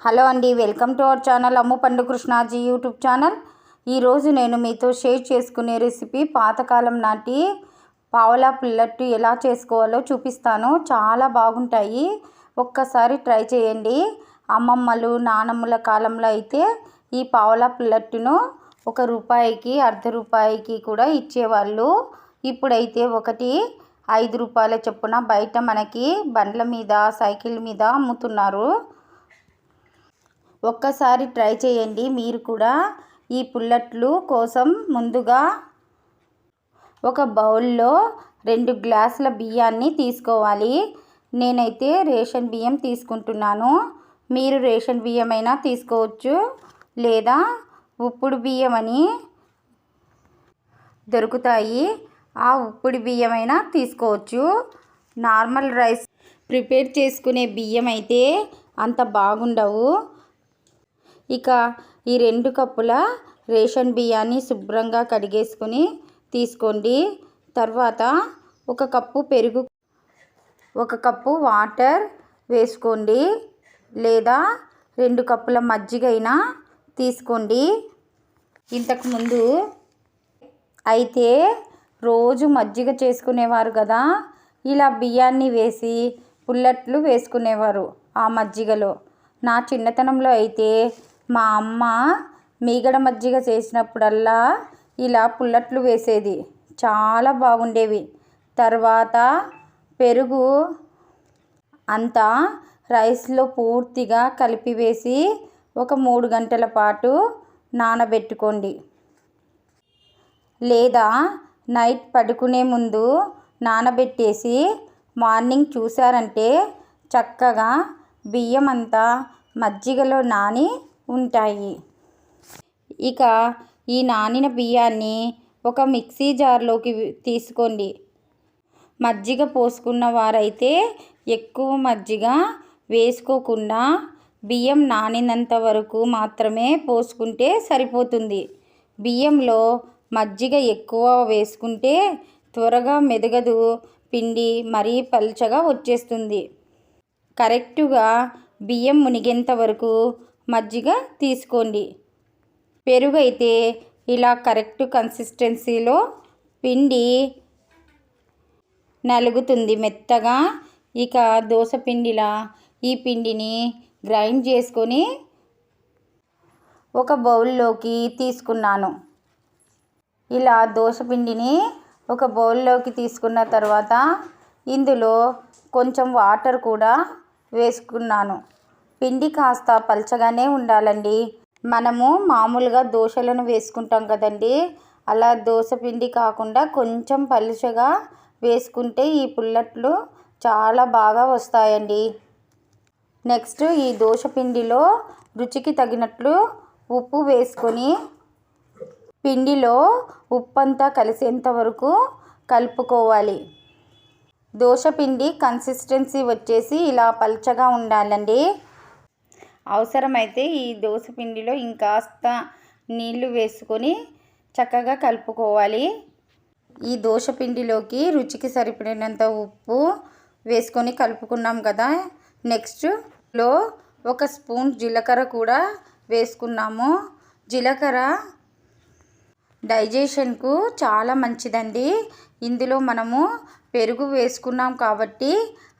Hello అండి, welcome to our channel అమ్ము పండు Krishnaji YouTube channel. ఈరోజు నేను మీతో షేర్ చేసుకునే రెసిపీ పాతకాలం నాటి పావలా పుల్లట్టు ఎలా చేసుకోవాలో చూపిస్తాను. చాలా బాగుంటాయి, ఒక్కసారి ట్రై చేయండి. అమ్మమ్మలు నానమ్మల కాలంలో అయితే ఈ పావలా పుల్లట్టును ₹1కి ₹0.50 కూడా ఇచ్చేవాళ్ళు. ఇప్పుడైతే ఒకటి ₹5 చొప్పున బయట మనకి బండ్ల మీద సైకిల్ మీద అమ్ముతున్నారు. ఒక్కసారి ట్రై చేయండి మీరు కూడా. ఈ పుల్లట్లు కోసం ముందుగా ఒక బౌల్లో 2 గ్లాసుల బియ్యాన్ని తీసుకోవాలి. నేనైతే రేషన్ బియ్యం తీసుకుంటున్నాను. మీరు రేషన్ బియ్యం అయినా తీసుకోవచ్చు, లేదా ఉప్పుడు బియ్యం అని దొరుకుతాయి, ఆ ఉప్పుడు బియ్యం అయినా తీసుకోవచ్చు. నార్మల్ రైస్ ప్రిపేర్ చేసుకునే బియ్యం అయితే అంత బాగుండవు. ఇక ఈ 2 కప్పుల రేషన్ బియ్యాన్ని శుభ్రంగా కడిగేసుకొని తీసుకోండి. తర్వాత 1 కప్పు పెరుగు, 1 కప్పు వాటర్ వేసుకోండి, లేదా 2 కప్పుల మజ్జిగ అయినా తీసుకోండి. ఇంతకుముందు అయితే రోజు మజ్జిగ చేసుకునేవారు కదా, ఇలా బియ్యాన్ని వేసి పుల్లట్లు వేసుకునేవారు ఆ మజ్జిగలో. నా చిన్నతనంలో అయితే మా అమ్మ మీగడ మజ్జిగ చేసినప్పుడల్లా ఇలా పుల్లట్లు వేసేది, చాలా బాగుండేవి. తర్వాత పెరుగు అంతా రైస్లో పూర్తిగా కలిపివేసి ఒక 3 గంటల పాటు నానబెట్టుకోండి, లేదా నైట్ పడుకునే ముందు నానబెట్టేసి మార్నింగ్ చూసారంటే చక్కగా బియ్యం అంతా మజ్జిగలో నాని ఉంటాయి. ఇక ఈ నానిన బియ్యాన్ని ఒక మిక్సీ జార్లోకి తీసుకోండి. మజ్జిగ పోసుకున్న వారైతే ఎక్కువ మజ్జిగ వేసుకోకుండా బియ్యం నానినంత వరకు మాత్రమే పోసుకుంటే సరిపోతుంది. బియ్యంలో మజ్జిగ ఎక్కువ వేసుకుంటే త్వరగా మెదగదు, పిండి మరీ పల్చగా వచ్చేస్తుంది. కరెక్టుగా బియ్యం మునిగేంత వరకు మజ్జిగ తీసుకోండి. పెరుగు అయితే ఇలా కరెక్ట్ కన్సిస్టెన్సీలో పిండి నలుగుతుంది మెత్తగా. ఇక దోశ పిండిలా ఈ పిండిని గ్రైండ్ చేసుకొని ఒక బౌల్లోకి తీసుకున్నాను. ఇలా దోశ పిండిని ఒక బౌల్లోకి తీసుకున్న తర్వాత ఇందులో కొంచెం వాటర్ కూడా వేసుకున్నాను. పిండి కాస్త పల్చగానే ఉండాలండి. మనము మామూలుగా దోశలను వేసుకుంటాం కదండి, అలా దోశ పిండి కాకుండా కొంచెం పలుచగా వేసుకుంటే ఈ పుల్లట్లు చాలా బాగా వస్తాయండి. నెక్స్ట్ ఈ దోశ పిండిలో రుచికి తగినట్లు ఉప్పు వేసుకొని పిండిలో ఉప్పంతా కలిసేంత వరకు కలుపుకోవాలి. దోశ పిండి కన్సిస్టెన్సీ వచ్చేసి ఇలా పల్చగా ఉండాలండి. అవసరమైతే ఈ దోశ పిండిలో ఇంకాస్త నీళ్లు వేసుకొని చక్కగా కలుపుకోవాలి. ఈ దోశ పిండిలోకి రుచికి సరిపడినంత ఉప్పు వేసుకొని కలుపుకున్నాం కదా. నెక్స్ట్లో 1 స్పూన్ జీలకర్ర కూడా వేసుకున్నాము. జీలకర్ర డైజెషన్కు చాలా మంచిదండి. ఇందులో మనము పెరుగు వేసుకున్నాం కాబట్టి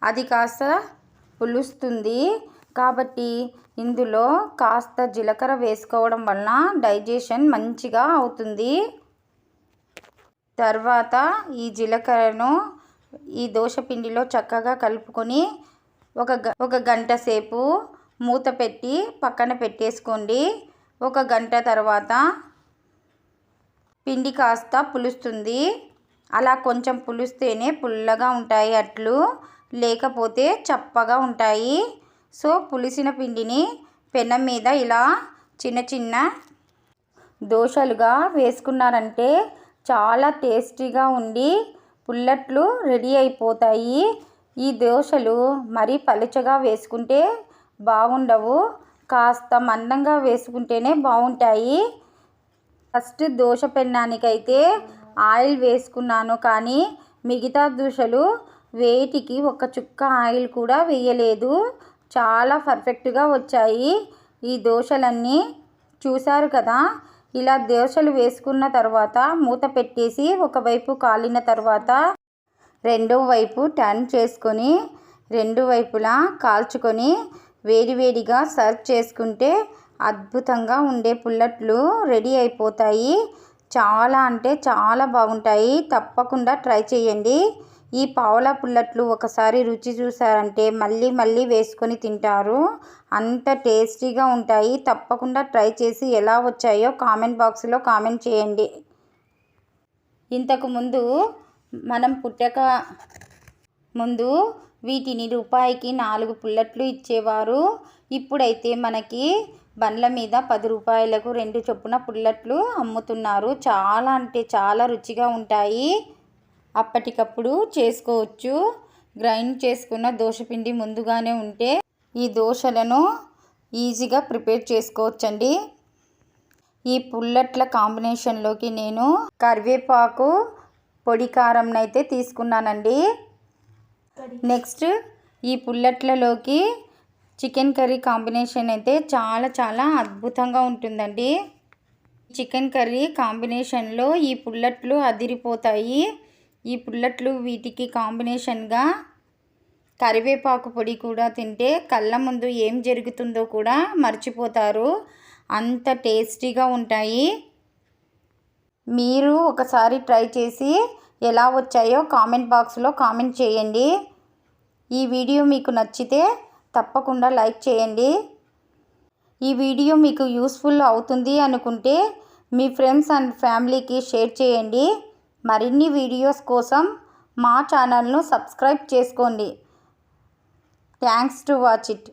అది కాస్త పులుస్తుంది, కాబట్టి ఇందులో కాస్త జీలకర్ర వేసుకోవడం వలన డైజెషన్ మంచిగా అవుతుంది. తర్వాత ఈ జీలకర్రను ఈ దోశ పిండిలో చక్కగా కలుపుకొని ఒక గంట సేపు మూత పెట్టి పక్కన పెట్టేసుకోండి. 1 గంట తర్వాత పిండి కాస్త పులుస్తుంది. అలా కొంచెం పులిస్తేనే పుల్లగా ఉంటాయి అట్లు, లేకపోతే చప్పగా ఉంటాయి. సో పులిసిన పిండిని పెనం మీద ఇలా చిన్న చిన్న దోశలుగా వేసుకున్నారంటే చాలా టేస్టీగా ఉండి పుల్లట్లు రెడీ అయిపోతాయి. ఈ దోశలు మరీ పలుచగా వేసుకుంటే బాగుండవు, కాస్త మందంగా వేసుకుంటేనే బాగుంటాయి. ఫస్ట్ దోశ పెన్నానికైతే ఆయిల్ వేసుకున్నాను, కానీ మిగతా దోశలు వేటికి 1 చుక్క ఆయిల్ కూడా వేయలేదు. చాలా పర్ఫెక్ట్గా వచ్చాయి ఈ దోశలన్నీ. చూసారు కదా, ఇలా దోశలు వేసుకున్న తర్వాత మూత పెట్టేసి ఒకవైపు కాలిన తర్వాత రెండో వైపు టర్న్ చేసుకొని రెండు వైపులా కాల్చుకొని వేడివేడిగా సర్వ్ చేసుకుంటే అద్భుతంగా ఉండే పుల్లట్లు రెడీ అయిపోతాయి. చాలా అంటే చాలా బాగుంటాయి. తప్పకుండా ట్రై చేయండి. ఈ పావలా పుల్లట్లు ఒకసారి రుచి చూసారంటే మళ్ళీ మళ్ళీ వేసుకొని తింటారు. అంత టేస్టీగా ఉంటాయి. తప్పకుండా ట్రై చేసి ఎలా వచ్చాయో కామెంట్ బాక్స్లో కామెంట్ చేయండి. ఇంతకుముందు మనం పుట్టక ముందు వీటిని రూపాయికి 4 పుల్లట్లు ఇచ్చేవారు. ఇప్పుడైతే మనకి బండ్ల మీద 10 రూపాయలకు 2 చొప్పున పుల్లట్లు అమ్ముతున్నారు. చాలా అంటే చాలా రుచిగా ఉంటాయి. అప్పటికప్పుడు చేసుకోవచ్చు. గ్రైండ్ చేసుకున్న దోశపిండి ముందుగానే ఉంటే ఈ దోశలను ఈజీగా ప్రిపేర్ చేసుకోవచ్చండి. ఈ పుల్లట్ల కాంబినేషన్లోకి నేను కరివేపాకు పొడి కారంనైతే తీసుకున్నానండి. నెక్స్ట్ ఈ పుల్లట్లలోకి చికెన్ కర్రీ కాంబినేషన్ అయితే చాలా చాలా అద్భుతంగా ఉంటుందండి. చికెన్ కర్రీ కాంబినేషన్లో ఈ పుల్లట్లు అదిరిపోతాయి. ఈ పుల్లట్లు వీటికి కాంబినేషన్గా కరివేపాకు పొడి కూడా తింటే కళ్ళ ముందు ఏం జరుగుతుందో కూడా మర్చిపోతారు. అంత టేస్టీగా ఉంటాయి. మీరు ఒకసారి ట్రై చేసి ఎలా వచ్చాయో కామెంట్ బాక్స్లో కామెంట్ చేయండి. ఈ వీడియో మీకు నచ్చితే తప్పకుండా లైక్ చేయండి. ఈ వీడియో మీకు యూస్ఫుల్ అవుతుంది అనుకుంటే మీ ఫ్రెండ్స్ అండ్ ఫ్యామిలీకి షేర్ చేయండి. మరిన్ని వీడియోస్ కోసం మా ఛానల్ను సబ్స్క్రైబ్ చేసుకోండి. Thanks to watch it.